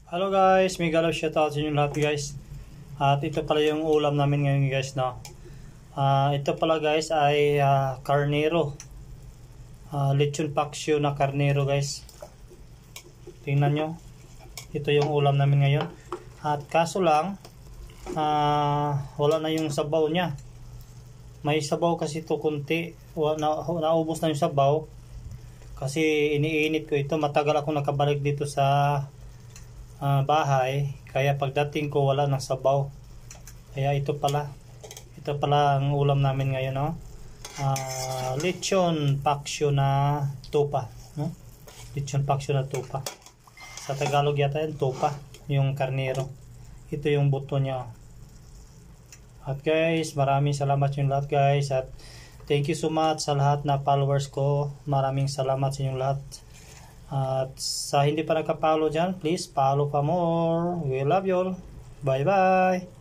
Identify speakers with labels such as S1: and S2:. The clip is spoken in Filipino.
S1: Hello guys, may galaw shoutout sa inyo lahat guys. At ito pala yung ulam namin ngayon guys, no. Ito pala guys ay karnero. Lechon paksiw na karnero guys. Tingnan nyo. Ito yung ulam namin ngayon. At kaso lang wala na yung sabaw niya. May sabaw kasi ito kunti. Naubos na yung sabaw. Kasi iniinit ko ito. Matagal ako nakabalik dito sa bahay, kaya pagdating ko wala nang sabaw. Kaya ito pala ang ulam namin ngayon, no? Lechon paksiw na tupa, no? Lechon paksiw na tupa, sa Tagalog yata yan tupa, yung karnero. Ito yung buto niya. At guys, maraming salamat yung lahat guys, at thank you so much sa lahat na followers ko. Maraming salamat sa inyong lahat. At sa hindi pa nakapollow dyan, please follow pa more. We love you all. Bye bye.